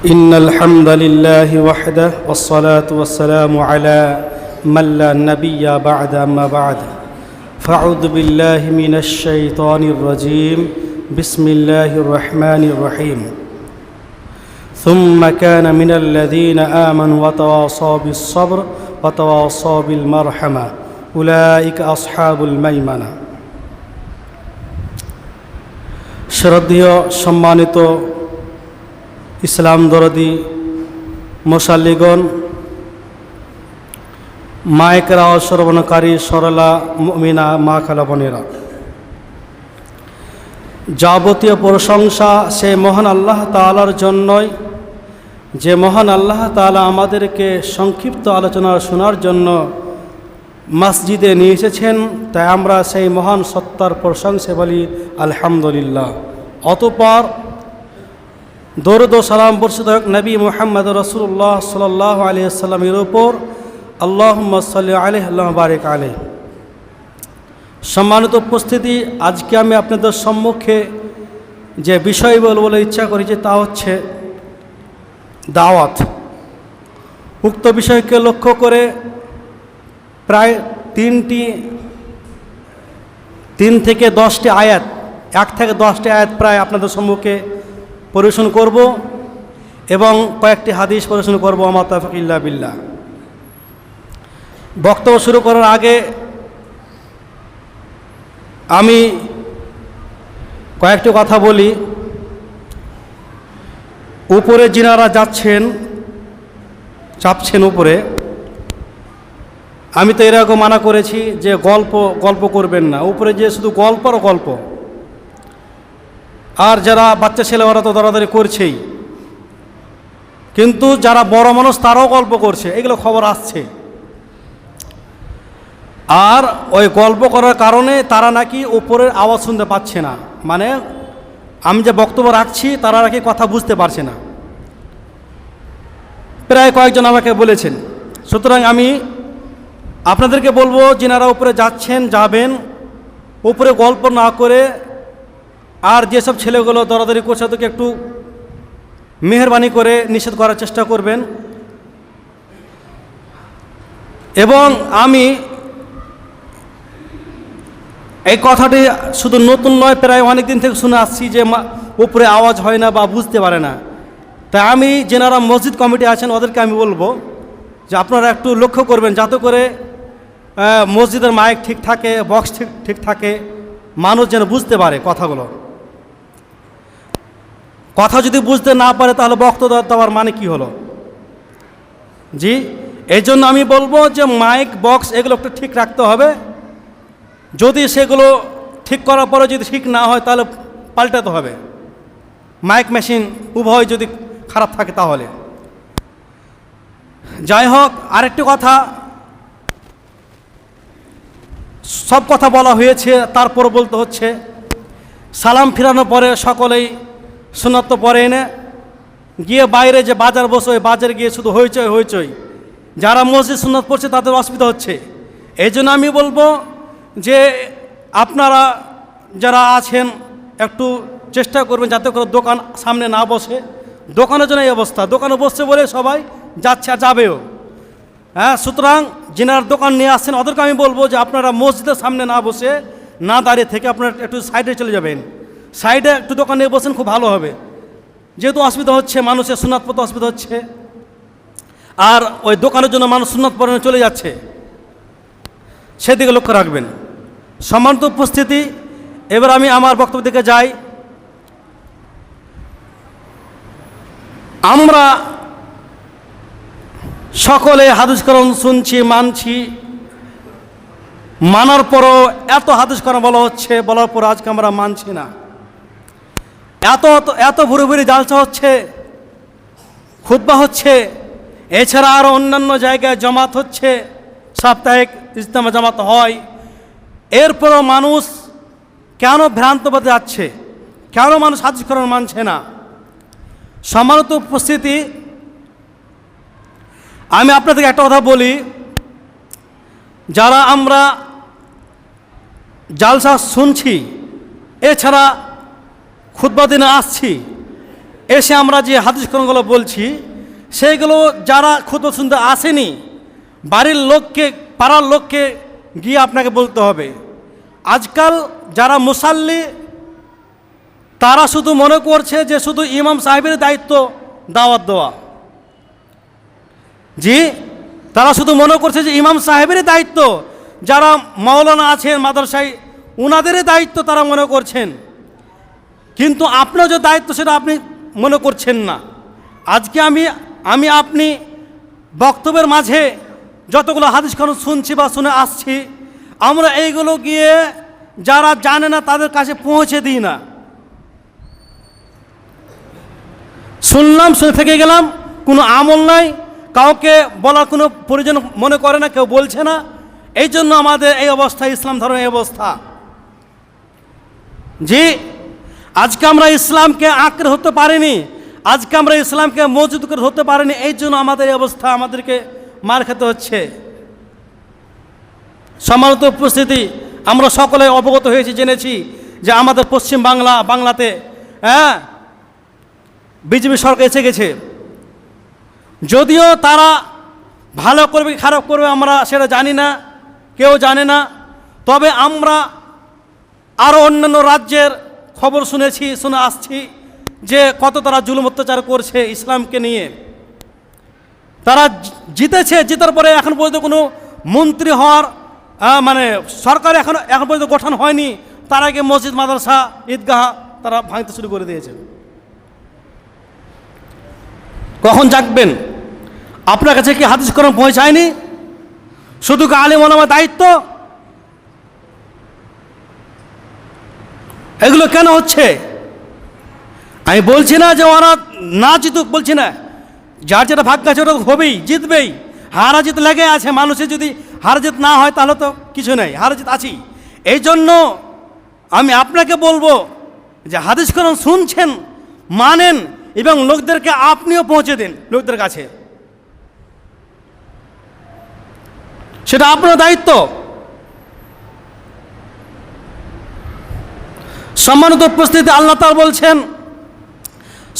إن الحمد لله وحده والصلاة والسلام على من لا نبي بعد أما بعد فأعوذ بالله من الشيطان الرجيم بسم الله الرحمن الرحيم ثم كان من الذين آمنوا وتواصوا بالصبر وتواصوا بالمرحمة أولئك أصحاب الميمنة শ্রদ্ধেয় সম্মানিত ইসলাম দরদি মুসাল্লিগণ, মায়েকেরা ও শ্রবণকারী সরলা মুমিনা মা খালা বোনেরা, যাবতীয় প্রশংসা সে মহান আল্লাহ তাআলার জন্যই, যে মহান আল্লাহ তাআলা আমাদেরকে সংক্ষিপ্ত আলোচনা শোনার জন্য মসজিদে নিয়ে এসেছেন। তাই আমরা সেই মহান সত্তার প্রশংসা বলি আলহামদুলিল্লাহ। অতঃপর দরুদ ও সালাম বর্ষিত হোক নবী মুহাম্মদ রাসূলুল্লাহ সাল্লাল্লাহু আলাইহি ওয়াসাল্লামের উপর। আল্লাহুম্মা সাল্লি আলাইহি আল্লাহুম্মা বারিক আলাইহি। সম্মানিত উপস্থিতি, আজকে আমি আপনাদের সম্মুখে যে বিষয় বলে ইচ্ছা করেছি তা হচ্ছে দাওয়াত। উক্ত বিষয়কে লক্ষ্য করে প্রায় 3 থেকে 10টি আয়াত, 1 থেকে 10টি আয়াত প্রায় আপনাদের সম্মুখে পরিবেশন করব এবং কয়েকটি হাদিস পরিবেশন করব। আমা তাওফীক ইল্লা বিল্লাহ। বক্তব্য শুরু করার আগে আমি কয়েকটি কথা বলি। উপরে যিনারা চাপছেন উপরে, আমি তো এর আগে মানা করেছি যে গল্প করবেন না। উপরে যে শুধু গল্প, আর যারা বাচ্চা ছেলে ওরা তো দরাদরি করছেই, কিন্তু যারা বড় মানুষ তারাও গল্প করছে, এগুলো খবর আসছে। আর ওই গল্প করার কারণে তারা নাকি উপরের আওয়াজ শুনতে পাচ্ছে না, মানে আমি যে বক্তব্য রাখছি তারা নাকি কথা বুঝতে পারছে না, প্রায় কয়েকজন আমাকে বলেছেন। সুতরাং আমি আপনাদেরকে বলবো, যিনারা উপরে যাবেন, উপরে গল্প না করে, আর যেসব ছেলেগুলো দরাদরি করছে তাদেরকে একটু মেহেরবানি করে নিষেধ করার চেষ্টা করবেন। এবং আমি এই কথাটি শুধু নতুন নয়, প্রায় অনেক দিন থেকে শুনে আসছি যে উপরে আওয়াজ হয় না বা বুঝতে পারে না। তাই আমি যেনারা মসজিদ কমিটি আছেন ওদেরকে আমি বলবো যে আপনারা একটু লক্ষ্য করবেন, যাতে করে মসজিদের মাইক ঠিক থাকে, বক্স ঠিক থাকে, মানুষ যেন বুঝতে পারে কথাগুলো। কথা যদি বুঝতে না পারে তাহলে বক্তব্য দেওয়ার মানে কি হলো? জি, এই জন্য আমি বলবো যে মাইক বক্স এগুলো একটু ঠিক রাখতে হবে। যদি সেগুলো ঠিক করার পরে যদি ঠিক না হয় তাহলে পাল্টাতে হবে। মাইক মেশিন উভয় যদি খারাপ থাকে তাহলে। যাই হোক, আরেকটি কথা, সব কথা বলা হয়েছে, তারপর বলতে হচ্ছে, সালাম ফিরানোর পরে সকলেই সুন্নাত তো পড়ে এনে গিয়ে বাইরে যে বাজার বসে, ওই বাজারে গিয়ে শুধু হইচই। যারা মসজিদ সুন্নাত পড়ছে তাদের অসুবিধা হচ্ছে। এই জন্য আমি বলবো যে আপনারা যারা আছেন একটু চেষ্টা করবেন যাতে করে দোকান সামনে না বসে। দোকানের জন্য এই অবস্থা, দোকানে বসছে বলে সবাই যাচ্ছে আর যাবেও। হ্যাঁ, সুতরাং যিনার দোকান নিয়ে আসছেন ওদেরকে আমি বলবো যে আপনারা মসজিদের সামনে না বসে, না দাঁড়িয়ে থেকে আপনারা একটু সাইডে চলে যাবেন। সাইডে একটু দোকান নিয়ে বসেন, খুব ভালো হবে। যেহেতু অসুবিধা হচ্ছে, মানুষের সুন্নাত পড়তে অসুবিধা হচ্ছে, আর ওই দোকানের জন্য মানুষ সুন্নাত পড়ে চলে যাচ্ছে, সেদিকে লক্ষ্য রাখবেন। সম্মানিত উপস্থিতি, এবার আমি আমার বক্তব্য দিকে যাই। আমরা সকলে হাদিস কোরআন শুনছি, মানছি, মানার পরও এত হাদিস কোরআন বলার পর আজকে আমরা মানছি না। এত ভুরি জালসা হচ্ছে, খুতবা হচ্ছে, এছাড়া আরও অন্যান্য জায়গায় জামাত হচ্ছে, সাপ্তাহিক ইজতেমা জামাত হয়। এরপরও মানুষ কেন ভ্রান্ত পথে যাচ্ছে? কেন মানুষ হাদিস কোরআন মানছে না? সম্মানিত উপস্থিতি, আমি আপনাদেরকে একটা কথা বলি, যারা আমরা জালসা শুনছি, এছাড়া খুতবা দিনে আসছি, এসে আমরা যে হাদিস কোরআনগুলো বলছি সেইগুলো যারা খুতবা শুনতে আসেনি, বাড়ির লোককে, পাড়ার লোককে গিয়ে আপনাকে বলতে হবে। আজকাল যারা মুসাল্লি তারা শুধু মনে করছে যে শুধু ইমাম সাহেবের দায়িত্ব দাওয়াত দেওয়া। জি, তারা শুধু মনে করছে যে ইমাম সাহেবেরই দায়িত্ব, যারা মাওলানা আছেন মাদ্রাসায় ওনাদেরই দায়িত্ব তারা মনে করছেন, কিন্তু আপনার যে দায়িত্ব সেটা আপনি মনে করছেন না। আজকে আমি আপনি বক্তব্যের মাঝে যতগুলো হাদিস কোরআন শুনছি বা শুনে আসছি, আমরা এইগুলো গিয়ে যারা জানে না তাদের কাছে পৌঁছে দিই না। শুনলাম, শুনে থেকে গেলাম, কোনো আমল নাই, কাউকে বলার কোনো প্রয়োজন মনে করে না, কেউ বলছে না। এই জন্য আমাদের এই অবস্থা, ইসলাম ধর্মের এই অবস্থা। জি, আজকে আমরা ইসলামকে আঁকড়ে হতে পারিনি, আজকে আমরা ইসলামকে মজবুত করে হতে পারিনি, এই জন্য আমাদের এই অবস্থা, আমাদেরকে মার খেতে হচ্ছে। সম্মানিত উপস্থিতি, আমরা সকলে অবগত হয়েছি, জেনেছি যে আমাদের পশ্চিম বাংলাতে বিজেপি সরকার এসে গেছে। যদিও তারা ভালো করবে কি খারাপ করবে আমরা সেটা জানি না, কেউ জানে না। তবে আমরা আরও অন্যান্য রাজ্যের খবর শুনে আসছি যে কত তারা জুলুম অত্যাচার করছে ইসলামকে নিয়ে। তারা জিতেছে, জেতার পরে এখন পর্যন্ত কোনো মন্ত্রী হওয়ার মানে সরকার এখন পর্যন্ত গঠন হয়নি, তার আগে মসজিদ, মাদ্রাসা, ঈদগাহ তারা ভাঙতে শুরু করে দিয়েছে। কখন জাগবেন? আপনার কাছে কি হাদিস কোরআন পৌঁছায়নি? শুধু কি আলেম ওলামার দায়িত্ব? এগুলো কেন হচ্ছে? আমি বলছি না যে ওরা না জিতুক, বলছি না, যার যেটা ভাগ্য আছে ওটা হবেই, জিতবেই। হারা জিত লেগে আছে মানুষের, যদি হার জিত না হয় তাহলে তো কিছু নেই, হার জিত আছেই। এই জন্য আমি আপনাকে বলবো যে হাদিস কোরআন শুনছেন, মানেন, এবং লোকদেরকে আপনিও পৌঁছে দিন লোকদের কাছে, সেটা আপনার দায়িত্ব। সম্মানিত উপস্থিতি, আল্লাহ তাআলা বলছেন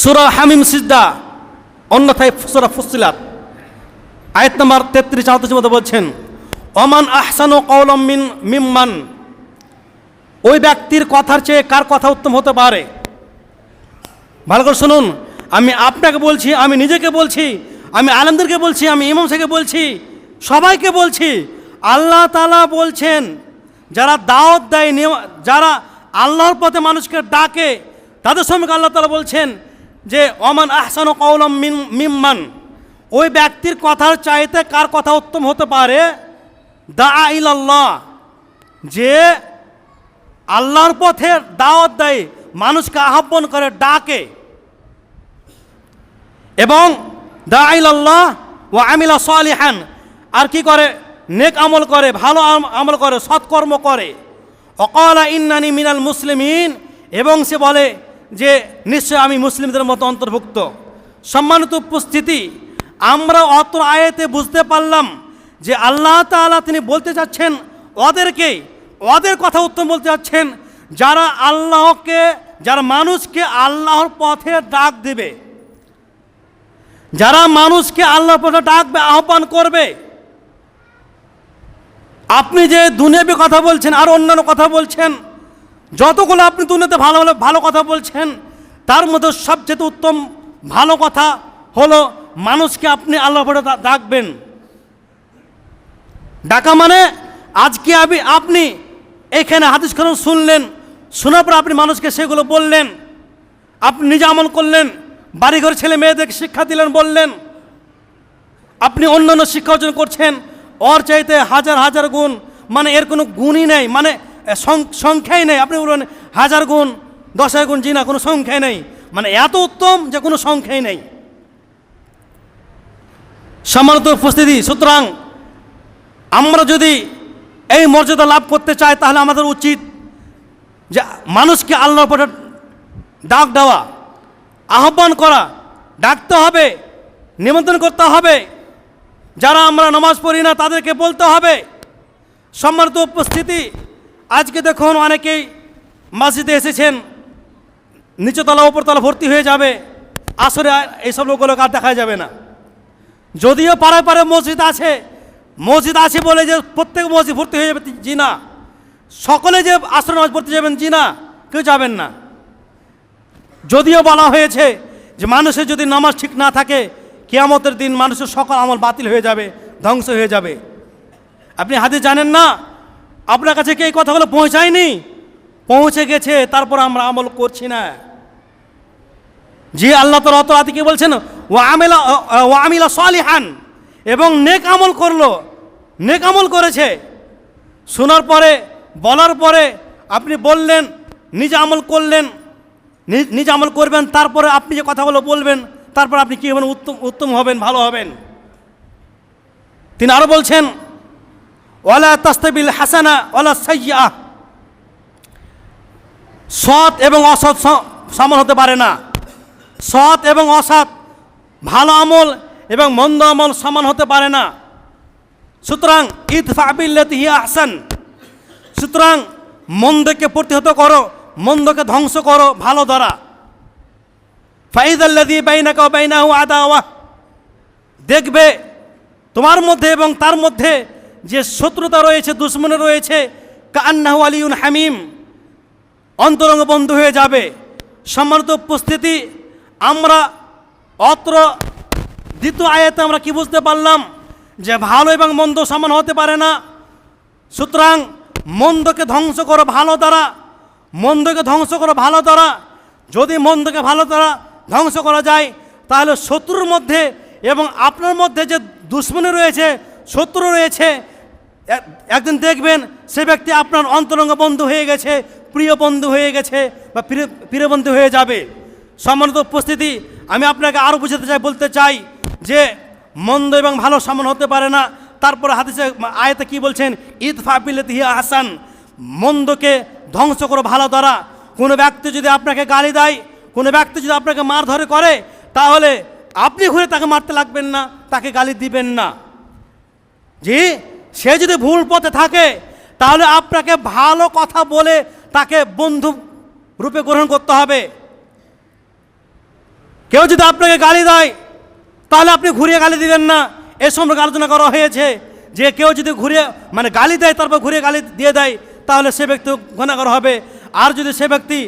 সূরা হামিম সিজদা, অন্যথায় সূরা ফুসিলাত আয়াত নম্বর 33-34 মধ্যে বলছেন, ওমান আহসানু কওলাম মিম্মান, ওই ব্যক্তির কথার চেয়ে কার কথা উত্তম হতে পারে? ভালো করে শুনুন, আমি আপনাকে বলছি, আমি নিজেকে বলছি, আমি আলেমদেরকে বলছি, আমি ইমাম সাহেবকে বলছি, সবাইকে বলছি। আল্লাহ তাআলা বলছেন যারা দাওয়াত দেয়, যারা আল্লাহর পথে মানুষকে ডাকে, তাদের সম্পর্কে আল্লাহ তাআলা বলছেন যে ওমান আহসানু কওলাম মিম্মান, ওই ব্যক্তির কথার চাইতে কার কথা উত্তম হতে পারে? দাআ ইলাল্লাহ, যে আল্লাহর পথে দাওয়াত দেয়, মানুষকে আহ্বান করে, ডাকে, এবং দাআ ইলাল্লাহ ওয়া আমিলা সালিহান, আর কি করে? নেক আমল করে, ভালো আমল করে, সৎকর্ম করে। ওয়াকালা ইন্নানি মিনাল মুসলিমিন, এবং সে বলে যে নিশ্চয় আমি মুসলিমদের মতো অন্তর্ভুক্ত। সম্মানিত উপস্থিতি, আমরা অত আয়াতে বুঝতে পারলাম যে আল্লাহ তাআলা তিনি বলতে চাচ্ছেন ওদেরকে, ওদের কথা উত্তম বলতে চাচ্ছেন যারা মানুষকে আল্লাহর পথে ডাক দেবে, যারা মানুষকে আল্লাহর পথে ডাকবে, আহ্বান করবে। আপনি যে দুনিয়াবি কথা বলছেন আর অন্যান্য কথা বলছেন, যতগুলো আপনি দুনিয়াতে ভালো কথা বলছেন, তার মধ্যে সবচেয়ে উত্তম ভালো কথা হলো মানুষকে আপনি আল্লাহর পথে ডাকবেন। ডাকা মানে আজকে আপনি এখানে হাদিস কোরআন শুনলেন, শোনার পর আপনি মানুষকে সেগুলো বললেন, আপনি নিজে আমল করলেন, বাড়িঘর ছেলে মেয়েদেরকে শিক্ষা দিলেন, বললেন, আপনি অন্যান্য শিক্ষা অর্জন করছেন, ওর চাইতে হাজার হাজার গুণ, মানে এর কোনো গুণই নেই, মানে সংখ্যাই নেই। আপনি বলবেন 1000 গুণ, 10,000 গুণ, জি না, কোনো সংখ্যাই নেই, মানে এত উত্তম যে কোনো সংখ্যাই নেই। সম্মানিত উপস্থিতি, সুতরাং আমরা যদি এই মর্যাদা লাভ করতে চাই তাহলে আমাদের উচিত যে মানুষকে আল্লাহর পথে ডাক দেওয়া, আহ্বান করা, ডাকতে হবে, নিমন্ত্রণ করতে হবে। যারা আমরা নামাজ পড়ি না তাদেরকে বলতে হবে। সম্মানিত উপস্থিতি, আজকে দেখুন অনেকেই মসজিদে এসেছেন, নিচতলা উপরতলা ভর্তি হয়ে যাবে, আসরে এইসব লোকগুলোকে আর দেখা যাবে না। যদিও পাড়ায় পাড়ায় মসজিদ আছে বলে যে প্রত্যেক মসজিদ ভর্তি হয়ে যাবে জি না, সকলে যে আসরে নামাজ পড়তে যাবেন জি না, কেউ যাবেন না। যদিও বলা হয়েছে যে মানুষের যদি নামাজ ঠিক না থাকে কিয়ামতের দিন মানুষের সকল আমল বাতিল হয়ে যাবে, ধ্বংস হয়ে যাবে। আপনি হাদিস জানেন না? আপনার কাছে কি এই কথাগুলো পৌঁছায়নি? পৌঁছে গেছে, তারপর আমরা আমল করছি না। জি, আল্লাহ তাআলা অত রাতে কি বলছেন? ওয়া আমিলা সালিহান, এবং নেক আমল করলো, নেক আমল করেছে। শোনার পরে, বলার পরে আপনি বললেন, নিজে আমল করলেন, নিজে আমল করবেন, তারপরে আপনি যে কথাগুলো বলবেন, তারপর আপনি কী হবেন? উত্তম হবেন, ভালো হবেন। তিনি আরও বলছেন, ওয়ালা তাস্তাবিল হাসানা ওয়ালা সাইয়্যা, সৎ এবং অসৎ সমান হতে পারে না। সৎ এবং অসৎ, ভালো আমল এবং মন্দ আমল সমান হতে পারে না। সুতরাং ইদফা বিল্লাতি হিয়া আহসান, সুতরাং মন্দকে প্রতিহত করো, মন্দকে ধ্বংস করো ভালো দ্বারা। ফাইদাল্লাযী বাইনাকা ওয়া বাইনাহু আদাওয়া, দেখবে তোমার মধ্যে এবং তার মধ্যে যে শত্রুতা রয়েছে, দুশমনী রয়েছে, কাআন্নাহু আলিয়ুন হামিম, অন্তরঙ্গ বন্ধু হয়ে যাবে। সম্মানিত উপস্থিতি, আমরা অত্র দ্বিতীয় আয়াতে আমরা কি বুঝতে পারলাম? যে ভালো এবং মন্দ সমান হতে পারে না। সুতরাং মন্দকে ধ্বংস করো ভালো দ্বারা, মন্দকে ধ্বংস করো ভালো দ্বারা। যদি মন্দকে ভালো দ্বারা ধ্বংস করা যায়, তাহলে শত্রুর মধ্যে এবং আপনার মধ্যে যে দুশমনী রয়েছে, শত্রু রয়েছে, একদিন দেখবেন সে ব্যক্তি আপনার অন্তরঙ্গ বন্ধু হয়ে গেছে, প্রিয় বন্ধু হয়ে গেছে, বা প্রিয় বন্ধু হয়ে যাবে। সম্মানিত উপস্থিতি, আমি আপনাকে আরও বুঝাতে চাই, বলতে চাই যে মন্দ এবং ভালো সমান হতে পারে না। তারপরে হাদিসে আয়াতে কি বলছেন? ইদফা বিল্লাতি হিয়া আহসান, মন্দকে ধ্বংস করো ভালো দ্বারা। কোনো ব্যক্তি যদি আপনাকে গালি দেয়, কোনো ব্যক্তি যদি আপনাকে মারধর করে, তাহলে আপনি ঘুরে তাকে মারতে লাগবেন না, তাকে গালি দিবেন না। জি, সে যদি ভুল পথে থাকে, তাহলে আপনাকে ভালো কথা বলে তাকে বন্ধু রূপে গ্রহণ করতে হবে। কেউ যদি আপনাকে গালি দেয়, তাহলে আপনি ঘুরিয়ে গালি দিবেন না। এ সম্পর্কে আলোচনা করা হয়েছে যে কেউ যদি ঘুরিয়ে গালি দেয়, তারপর ঘুরিয়ে গালি দিয়ে দেয়, তাহলে সে ব্যক্তি গুনাহগার হবে। আর যদি সে ব্যক্তি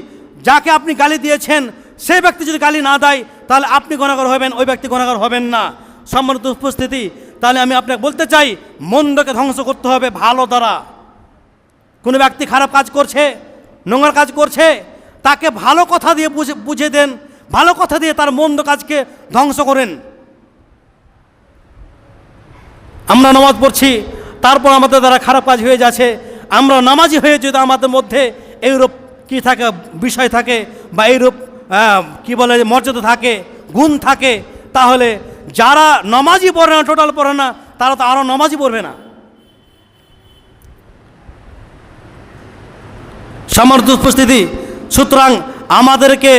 যাকে আপনি গালি দিয়েছেন, সেই ব্যক্তি যদি গালি না দেয়, তাহলে আপনি গুনাহগার হবেন, ওই ব্যক্তি গুনাহগার হবেন না। সম্মানিত উপস্থিতি, তাহলে আমি আপনাকে বলতে চাই, মন্দকে ধ্বংস করতে হবে ভালো দ্বারা। কোনো ব্যক্তি খারাপ কাজ করছে, নোংরা কাজ করছে, তাকে ভালো কথা দিয়ে বুঝিয়ে দেন, ভালো কথা দিয়ে তার মন্দ কাজকে ধ্বংস করেন। আমরা নামাজ পড়ছি, তারপর আমাদের দ্বারা খারাপ কাজ হয়ে যাচ্ছে, আমরা নামাজি হয়ে যদি আমাদের মধ্যে এইরূপ কি থাকে, বিষয় থাকে, বা এইরূপ কি বলে মর্যাদা থাকে, গুণ থাকে, তাহলে যারা নামাজি পড়ে না, টোটাল পড়ে না, তারা তো আরও নামাজি পড়বে না। সম্মানিত উপস্থিতি, সুতরাং আমাদেরকে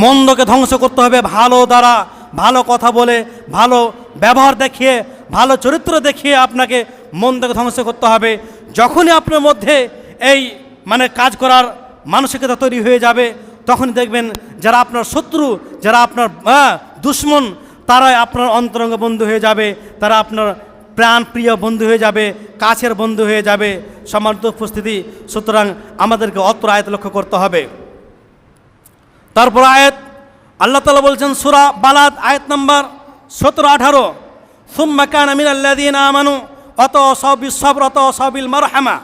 মন্দকে ধ্বংস করতে হবে ভালো দ্বারা, ভালো কথা বলে, ভালো ব্যবহার দেখিয়ে, ভালো চরিত্র দেখিয়ে আপনাকে মন্দকে ধ্বংস করতে হবে। যখনই আপনার মধ্যে এই কাজ করার মানসিকতা তৈরি হয়ে যাবে, তখন দেখবেন যারা আপনার শত্রু, যারা আপনার দুশমন, তারাই আপনার অন্তরঙ্গ বন্ধু হয়ে যাবে, তারা আপনার প্রাণ প্রিয় বন্ধু হয়ে যাবে, কাছের বন্ধু হয়ে যাবে। সম্মানিত উপস্থিতি, সুতরাং আমাদেরকে অত্র আয়াত লক্ষ্য করতে হবে। তারপর আয়াত আল্লাহ তাআলা বলছেন সূরা বালাদ আয়াত নম্বর 17-18, সুম্মা কানা মিনাল্লাযীনা আমানু ওয়াতাওয়াসাউ বিস-সাবর ওয়াতাওয়াসাউ বিল মারহামা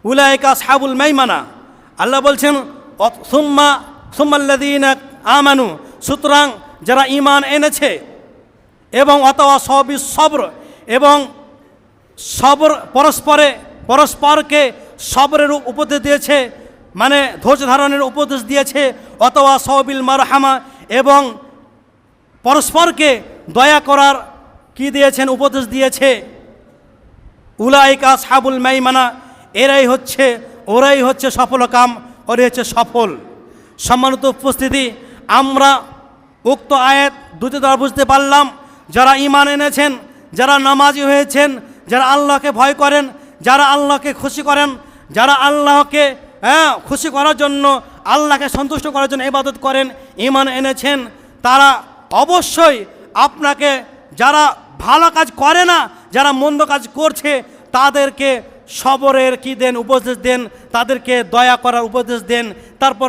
উলাইকা আসহাবুল মাইমানা। আল্লাহ বলছেন সুম্মাল্লাযীনা আমানু, সুতরাং যারা ঈমান এনেছে, এবং ওয়াতাওয়াসাউ বিস-সাবর, এবং সবর পরস্পরকে সবরের উপদেশ দিয়েছে, ধৈর্য ধারণের উপদেশ দিয়েছে। ওয়াতাওয়াসাউ বিল মারহামা, এবং পরস্পরকে দয়া করার কি দিয়েছেন? উপদেশ দিয়েছে। উলাইকা আসহাবুল মাইমানা, ওরাই হচ্ছে সফলকাম, ওরাই হচ্ছে সফল। সম্মানিত উপস্থিতি, আমরা উক্ত আয়াত দুটি দ্বারা বুঝতে পারলাম, যারা ঈমান এনেছেন, যারা নামাজি হয়েছেন, যারা আল্লাহকে ভয় করেন, যারা আল্লাহকে খুশি করেন, যারা আল্লাহকে খুশি করার জন্য, আল্লাহকে সন্তুষ্ট করার জন্য ইবাদত করেন, ঈমান এনেছেন, তারা অবশ্যই আপনাকে, যারা ভালো কাজ করে না, যারা মন্দ কাজ করছে, তাদেরকে সবরের কি দেন, উপদেশ দেন, তাদেরকে দয়া করার উপদেশ দেন। তারপর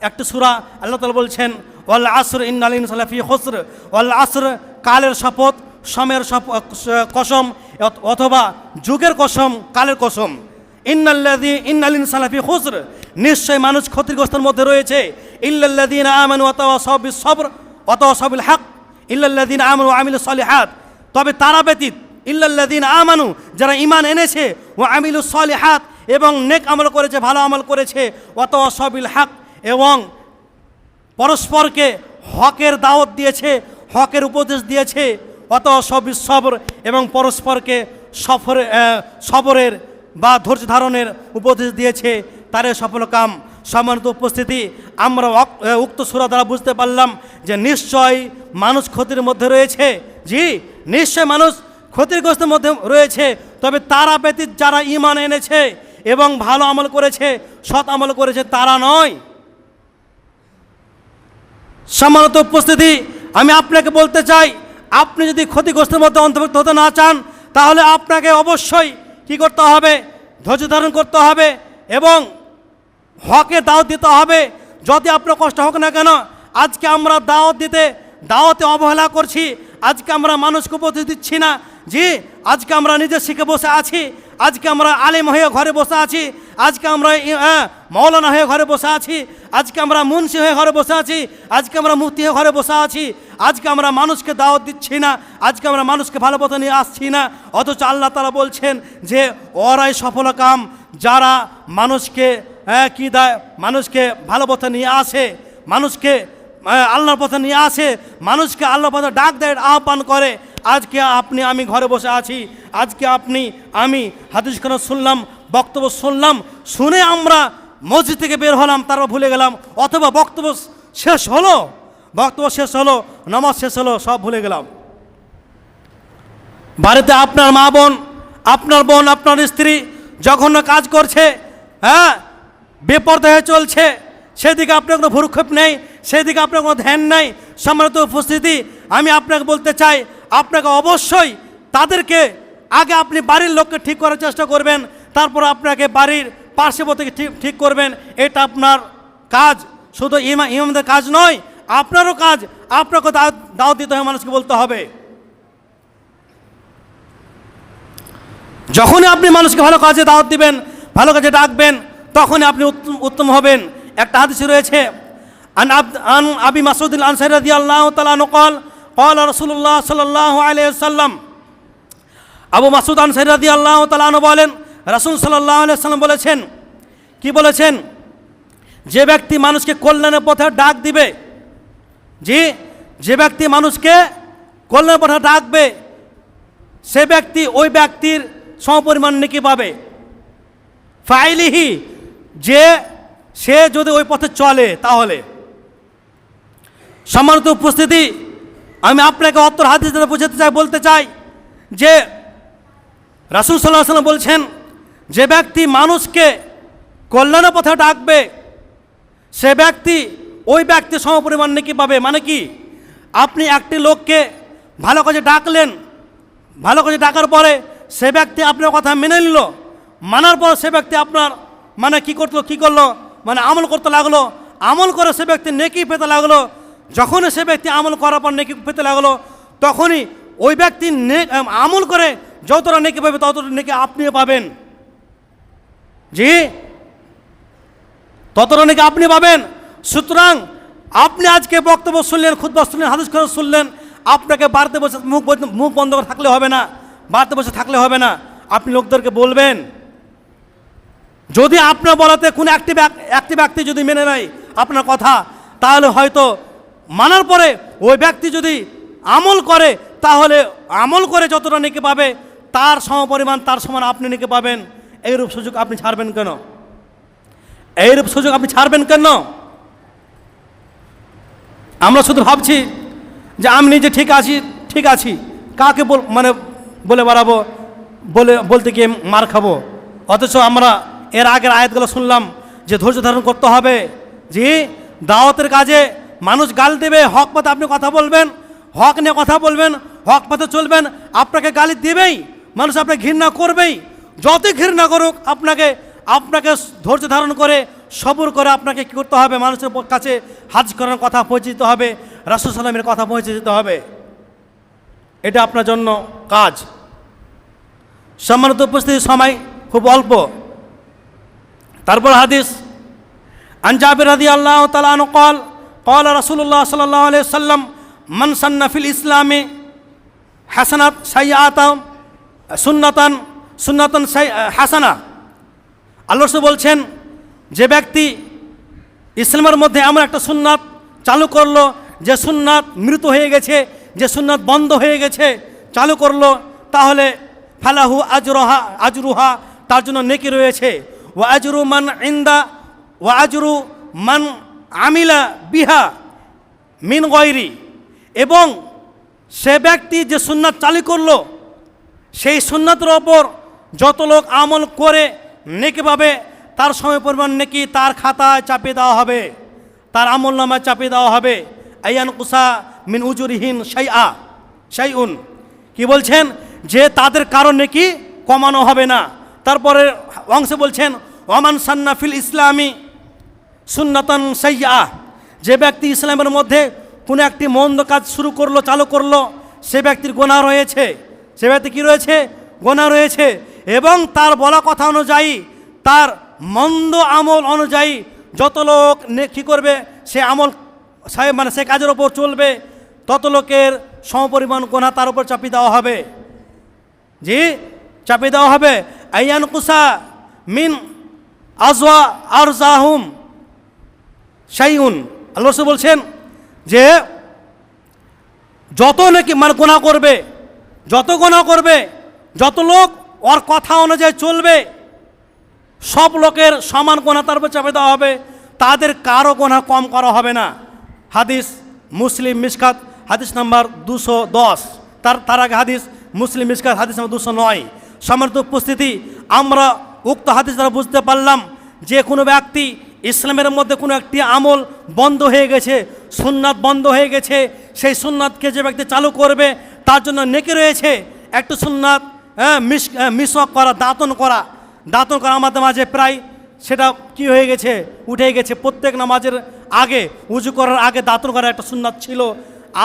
একটা সূরা আল্লাহ তাআলা বলছেন, ওয়াল আসর ইন্নাল ইনসানা লাফি খুসর, ওয়াল আসর, কালের শপথ, সময়ের কসম, অথবা যুগের কসম, কালের কসম। ইন্নাল ইনসানা লাফি খুসর, নিশ্চয় মানুষ ক্ষতিগ্রস্তের মধ্যে রয়েছে। ইল্লাল্লাযীনা আমানু ওয়া তাওয়াসাউ বিস সবর ওয়া তাওয়াসাউ বিল হক, ইল্লাল্লাযীনা আমানু ওয়া আমিলুস সলিহাত, তবে তারা ব্যতীত, ইল্লাল্লাযীনা আমানু, যারা ঈমান এনেছে, ওয়া আমিলুস সলিহাত, এবং নেক আমল করেছে, ভালো আমল করেছে, ওয়া তাওয়াসাউ বিল হক, এবং পরস্পরকে হকের দাওয়াত দিয়েছে, হকের উপদেশ দিয়েছে, ওয়া তাওয়াসাউ বিস সবর, এবং পরস্পরকে সবরের বা ধৈর্য ধারণের উপদেশ দিয়েছে, তারে সফল কাম। সম্মানিত উপস্থিতি, আমরা উক্ত সূরা দ্বারা বুঝতে পারলাম যে নিশ্চয় মানুষ ক্ষতির মধ্যে রয়েছে। জি, নিশ্চয় মানুষ ক্ষতিগ্রস্তের মধ্যে রয়েছে, তবে তারা ব্যতীত যারা ঈমান এনেছে এবং ভালো আমল করেছে, সৎ আমল করেছে, তারা নয়। সম্মানিত উপস্থিতি, আমি আপনাকে বলতে চাই, আপনি যদি ক্ষতিগ্রস্তের মধ্যে অন্তর্ভুক্ত হতে না চান, তাহলে আপনাকে অবশ্যই কি করতে হবে? ধৈর্য ধারণ করতে হবে এবং হকে দাওয়াত দিতে হবে। যদি আপনার কষ্ট হোক না কেন, আজকে আমরা দাওয়াতে অবহেলা করছি, আজকে আমরা মানুষকে উপদেশ দিচ্ছি না। জি, আজকে আমরা নিজে শিখে বসে আছি, আজকে আমরা আলেম হয়ে ঘরে বসে আছি, আজকে আমরা মৌলানা হয়ে ঘরে বসে আছি, আজকে আমরা মুন্সি হয়ে ঘরে বসে আছি, আজকে আমরা মুফতি হয়ে ঘরে বসে আছি, আজকে আমরা মানুষকে দাওয়াত দিচ্ছি না, আজকে আমরা মানুষকে ভালো পথে নিয়ে আসছি না। অথচ আল্লাহ তাআলা বলছেন যে ওরাই সফল কাম, যারা মানুষকে কি দেয়, মানুষকে ভালো পথে নিয়ে আসে, মানুষকে আল্লাহর পথে নিয়ে আসে, মানুষকে আল্লাহর পথে ডাক দেয়, আহ্বান করে। আজকে আপনি আমি ঘরে বসে আছি, আজকে আমি হাদিস খানা শুনলাম, বক্তব্য শুনলাম, শুনে আমরা মসজিদ থেকে বের হলাম, তারপর ভুলে গেলাম, অথবা বক্তব্য শেষ হলো, নামাজ শেষ হলো, সব ভুলে গেলাম। বাড়িতে আপনার মা বোন, আপনার বোন, আপনার স্ত্রী জঘন্য কাজ করছে, বেপরদা হয়ে চলছে, সেদিকে আপনার কোনো ভ্রুক্ষেপ নেই, সেদিকে আপনার কোনো ধ্যান নাই। সম্মানিত উপস্থিতি, আমি আপনাকে বলতে চাই, আপনাকে অবশ্যই তাদেরকে আগে আপনি বাড়ির লোককে ঠিক করার চেষ্টা করবেন, তারপর আপনাকে বাড়ির পার্শ্ববর্তীকে ঠিক করবেন। এটা আপনার কাজ, শুধু ইমামদের কাজ নয়, আপনারও কাজ। আপনাকে দাওয়াত দিতে হবে, মানুষকে বলতে হবে। যখনই আপনি মানুষকে ভালো কাজে দাওয়াত দিবেন, ভালো কাজে ডাকবেন, তখনই আপনি উত্তম হবেন। একটা হাদিস রয়েছে, আন আবি মাসউদ আল আনসারী রাদিয়াল্লাহু তাআলা আনহু قال قال رسول الله صلى الله عليه وسلم, আবু মাসউদ আনসারী রাদিয়াল্লাহু তাআলা আনহু বলেন, রাসূল সাল্লাল্লাহু আলাইহি ওয়াসাল্লাম বলেছেন, কি বলেছেন? যে ব্যক্তি মানুষকে কল্যাণের পথে ডাক দিবে, যে ব্যক্তি মানুষকে কল্যাণের পথে ডাকবে, সে ব্যক্তি ওই ব্যক্তির সমপরিমাণ নেকি পাবে। ফাইলিহি, সে যদি ওই পথে চলে তাহলে। সম্মানিত উপস্থিতি, আমি আপনাকে অত্র হাদিস দ্বারা বলতে চাই যে রাসূল সাল্লাল্লাহু আলাইহি ওয়াসাল্লাম বলছেন, যে ব্যক্তি মানুষকে কল্যাণের পথে ডাকবে, সে ব্যক্তি ওই ব্যক্তি সমপরিমাণ নেকি পাবে। মানে কি? আপনি একটি লোককে ভালো কাজে ডাকলেন, ভালো কাজে ডাকার পরে সে ব্যক্তি আপনার কথা মেনে নিল, মানার পর সে ব্যক্তি আপনার মানে কি করলো, মানে আমল করতে লাগলো, আমল করে সে ব্যক্তি নেকি পেতে লাগলো। যখনই সে ব্যক্তি আমল করার পর নেকি পেতে লাগলো, তখনই ওই ব্যক্তি আমল করে যতটা নেকি পাবে, ততটা নেকি আপনিও পাবেন। জি, ততটা নেকি আপনি পাবেন। সুতরাং আপনি আজকে বক্তব্য শুনলেন, খুতবা শুনলেন, হাদিস শুনলেন, আপনাকে বাড়িতে বসে মুখ বন্ধ করে থাকলে হবে না, বাড়িতে বসে থাকলে হবে না, আপনি লোকদেরকে বলবেন। যদি আপনার বলাতে কোনো একটি ব্যক্তি যদি মেনে নেয় আপনার কথা, তাহলে হয়তো মানার পরে ওই ব্যক্তি যদি আমল করে, তাহলে আমল করে যতটা নেকি পাবে, তার সমপরিমাণ, তার সমান আপনি নেকি পাবেন। এইরূপ সুযোগ আপনি ছাড়বেন কেন? এইরূপ সুযোগ আপনি ছাড়বেন কেন? আমরা শুধু ভাবছি যে আমি নিজে ঠিক আছি, কাকে বলে বাড়াবো, বলতে গিয়ে মার খাবো। অথচ আমরা এর আগের আয়াতগুলো শুনলাম যে ধৈর্য ধারণ করতে হবে। জি, দাওয়াতের কাজে মানুষ গাল দেবে, হক পথে আপনি কথা বলবেন, হক নিয়ে কথা বলবেন, হক পথে চলবেন, আপনাকে গালি দেবেই, মানুষ আপনাকে ঘৃণা করবেই। যতই ঘৃণা করুক আপনাকে ধৈর্য ধারণ করে সবর করে আপনাকে কী করতে হবে, মানুষের কাছে হাদিস করার কথা পৌঁছে দিতে হবে, রাসূল সাল্লাল্লাহু আলাইহি ওয়াসাল্লামের কথা পৌঁছে দিতে হবে। এটা আপনার জন্য কাজ। সম্মানিত উপস্থিতি, সময় খুব অল্প। তারপর হাদিস, আন জাবির রাদিয়াল্লাহু তাআলা আনহু قال قال رسول الله صلى الله عليه وسلم من سن في الإسلام حسنات سيئات সুন্নাতান হাসানা। আল্লাহ রাসূল বলছেন, যে ব্যক্তি ইসলামের মধ্যে এমন একটা সুন্নাত চালু করলো, যে সুন্নাত মৃত হয়ে গেছে, যে সুন্নাত বন্ধ হয়ে গেছে, চালু করলো, তাহলে ফালাহু আজরুহা, তার জন্য নেকি রয়েছে, ওয়া আজরু মান আমিলা বিহা মিন গয়রি, এবং সে ব্যক্তি যে সুন্নাত চালু করলো সেই সুন্নাতের ওপর যত লোক আমল করে নেকি পাবে, তার সময় পরিমাণ নেকি তার খাতায় চাপিয়ে দেওয়া হবে, তার আমল নামায় চাপিয়ে দেওয়া হবে। আইয়ান কুসা মিন উজুরিহিন শাইউন, কি বলছেন, যে তাদের কারণ নেকি কমানো হবে না। তারপরে অংশে বলছেন, ওমান সান্না ফিল ইসলামি সুন্নাতান সাইয়্যা, যে ব্যক্তি ইসলামের মধ্যে কোনো একটি মন্দ কাজ শুরু করলো, চালু করলো, সে ব্যক্তির গুনাহ রয়েছে, সে ব্যক্তি কী রয়েছে, গুনাহ রয়েছে, এবং তার বলা কথা অনুযায়ী, তার মন্দ আমল অনুযায়ী যত লোক কী করবে, সে আমল মানে সে কাজের ওপর চলবে, তত লোকের সমপরিমাণ গুনাহ তার উপর চাপিয়ে দেওয়া হবে। জি, চাপিয়ে দেওয়া হবে। আইয়ান কুসা মিন আরজাহুম শাইউন, আল্লাহ রাসূল বলছেন যে যত নাকি মানে গুনাহ করবে, যত গুনাহ করবে, যত লোক ওর কথা অনুযায়ী চলবে, সব লোকের সমান গুনাহ তার উপর চাপিয়ে দেওয়া হবে, তাদের কারো গুনাহ কম করা হবে না। হাদিস মুসলিম মিশকাত হাদিস নাম্বার 210, তার আগে হাদিস মুসলিম মিশকাত হাদিস নাম্বার 209। সম্মানিত উপস্থিতি, আমরা উক্ত হাদিস দ্বারা বুঝতে পারলাম যে কোনো ব্যক্তি ইসলামের মধ্যে কোনো একটি আমল বন্ধ হয়ে গেছে, সুন্নাত বন্ধ হয়ে গেছে, সেই সুন্নাতকে যে ব্যক্তি চালু করবে তার জন্য নেকি রয়েছে। একটু সুন্নাত মিসওয়াক করা, দাঁতন করা আমাদের মাঝে প্রায় সেটা কি হয়ে গেছে, উঠে গেছে। প্রত্যেক নামাজের আগে, উজু করার আগে দাঁতন করা একটা সুন্নাত ছিল,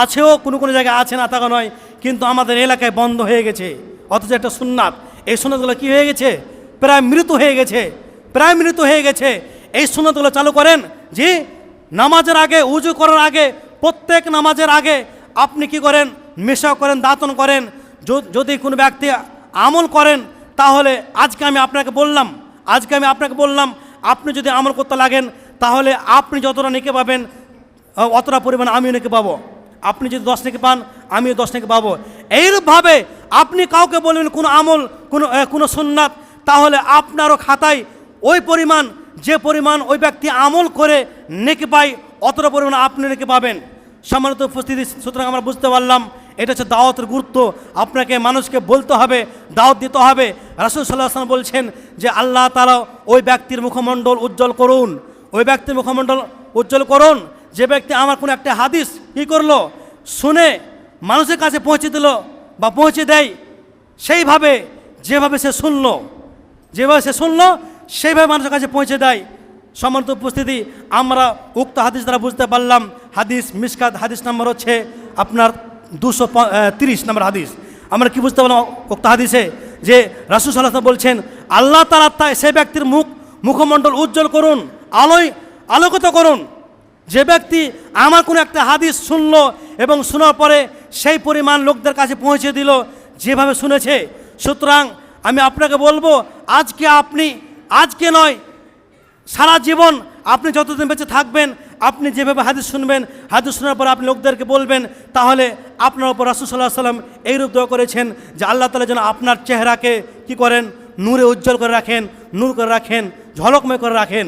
আছেও, কোনো জায়গায় আছে না তা নয়, কিন্তু আমাদের এলাকায় বন্ধ হয়ে গেছে। অথচ একটা সুন্নাত, এই সুন্নাতগুলো কী হয়ে গেছে, প্রায় মৃত হয়ে গেছে। এই সুন্নাতগুলো চালু করেন। জি, নামাজের আগে, উজু করার আগে, প্রত্যেক নামাজের আগে আপনি কি করেন, মিসওয়াক করেন, দাঁতন করেন। যদি কোনো ব্যক্তি আমল করেন, তাহলে আজকে আমি আপনাকে বললাম, আপনি যদি আমল করতে লাগেন, তাহলে আপনি যতটা নেকি পাবেন অতটা পরিমাণ আমিও নেকি পাবো। আপনি যদি 10 নেকি পান, আমিও 10 নেকি পাবো। এইরূপভাবে আপনি কাউকে বলবেন কোনো আমল, কোনো সুন্নাত, তাহলে আপনারও খাতায় ওই পরিমাণ, যে পরিমাণ ওই ব্যক্তি আমল করে নেকি পায়, অতটা পরিমাণ আপনি নেকি পাবেন। সম্মানিত উপস্থিতি, সুতরাং আমরা বুঝতে পারলাম এটা হচ্ছে দাওয়াতের গুরুত্ব। আপনাকে মানুষকে বলতে হবে, দাওয়াত দিতে হবে। রাসূল সাল্লাল্লাহু আলাইহি ওয়াসাল্লাম বলছেন যে আল্লাহ তাআলা ওই ব্যক্তির মুখমণ্ডল উজ্জ্বল করুন, যে ব্যক্তি আমার কোনো একটা হাদিস কী করলো, শুনে মানুষের কাছে পৌঁছে দিল বা পৌঁছে দেয়, যেভাবে সে শুনলো সেইভাবে মানুষের কাছে পৌঁছে দেয়। সম্মানিত উপস্থিতি, আমরা উক্ত হাদিস দ্বারা বুঝতে পারলাম, হাদিস মিশকাত হাদিস নাম্বার হচ্ছে আপনার 230 নম্বর হাদিস। আমরা কি বুঝতে পারলাম উক্ত হাদিসে, যে রাসূল সাল্লাল্লাহু আলাইহি ওয়াসাল্লাম বলছেন আল্লাহ তাআলা সেই ব্যক্তির মুখমণ্ডল উজ্জ্বল করুন, আলোকিত করুন, যে ব্যক্তি আমার কোনো একটা হাদিস শুনলো এবং শোনার পরে সেই পরিমাণ লোকদের কাছে পৌঁছে দিল যেভাবে শুনেছে। সুতরাং আমি আপনাকে বলবো, আজকে নয়, সারা জীবন আপনি যতদিন বেঁচে থাকবেন, আপনি যেভাবে হাদিস শুনবেন, হাদিস শোনার পর আপনি লোকদেরকে বলবেন, তাহলে আপনার উপর রাসূল সাল্লাল্লাহু আলাইহি ওয়াসাল্লাম এইরূপ দোয়া করেছেন যে আল্লাহ তাআলা যেন আপনার চেহারাকে কি করেন, নূরে উজ্জ্বল করে রাখেন, ঝলকময় করে রাখেন।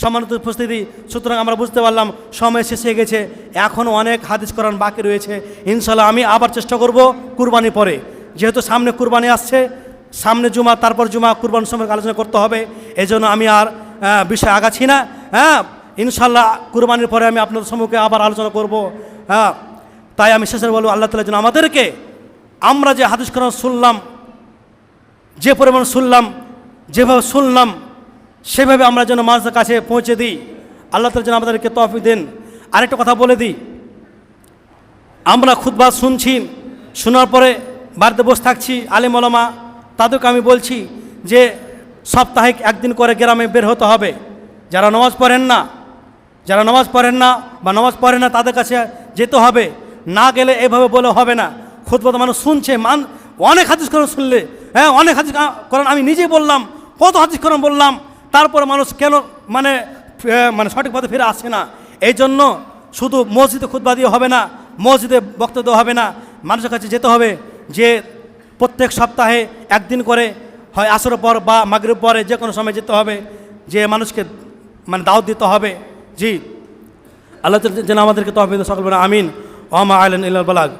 সম্মানিত উপস্থিতি, সুতরাং আমরা বুঝতে পারলাম সময় শেষ হয়ে গেছে, এখনও অনেক হাদিস কোরআন বাকি রয়েছে। ইনশাআল্লাহ আমি আবার চেষ্টা করব কুরবানি পরে, যেহেতু সামনে কুরবানি আসছে, সামনে জুমা, তারপর জুমা, কুরবানির সময় আলোচনা করতে হবে, এজন্য আমি আর বিষয় আগাচ্ছি না। ইনশাল্লাহ কুরবানির পরে আমি আপনাদের সম্মুখে আবার আলোচনা করব। হ্যাঁ, তাই আমি শেষে বলবো আল্লাহ তাআলা যেন আমাদেরকে আমরা যে হাদিস কোরআন শুনলাম, যে পরিমাণ শুনলাম, যেভাবে শুনলাম সেভাবে আমরা যেন মানুষের কাছে পৌঁছে দিই। আল্লাহ তাআলা যেন আমাদেরকে তৌফিক দেন। আরেকটা কথা বলে দিই, আমরা খুতবা শুনছি, শোনার পরে বাড়িতে বসে থাকছি, আলেম ওলামা তাদেরকে আমি বলছি যে সাপ্তাহিক একদিন করে গ্রামে বের হতে হবে। যারা নামাজ পড়েন না বা নামাজ পড়ে না তাদের কাছে যেতে হবে। না গেলে এভাবে বলে হবে না। খুতবা তো মানুষ শুনছে, অনেক হাদিস কোরআন শুনলে, হ্যাঁ অনেক হাদিস কোরআন আমি নিজেই বললাম, কত হাদিস কোরআন বললাম, তারপরে মানুষ কেন মানে সঠিক পথে ফিরে আসে না। এই জন্য শুধু মসজিদে খুতবা দিয়ে হবে না, মসজিদে বক্তব্য দেওয়া হবে না, মানুষের কাছে যেতে হবে। যে প্রত্যেক সপ্তাহে একদিন করে হয় আসরের পর বা মাগরিব পরে যে কোনো সময় যেতে হবে, যে মানুষকে দাওয়াত দিতে হবে। জি, আল্লাহ যেন আমাদেরকে তৌফিক দেন। সকল বলেন আমিন। ওয়া মা আলাইনা ইল্লাল বালাগ।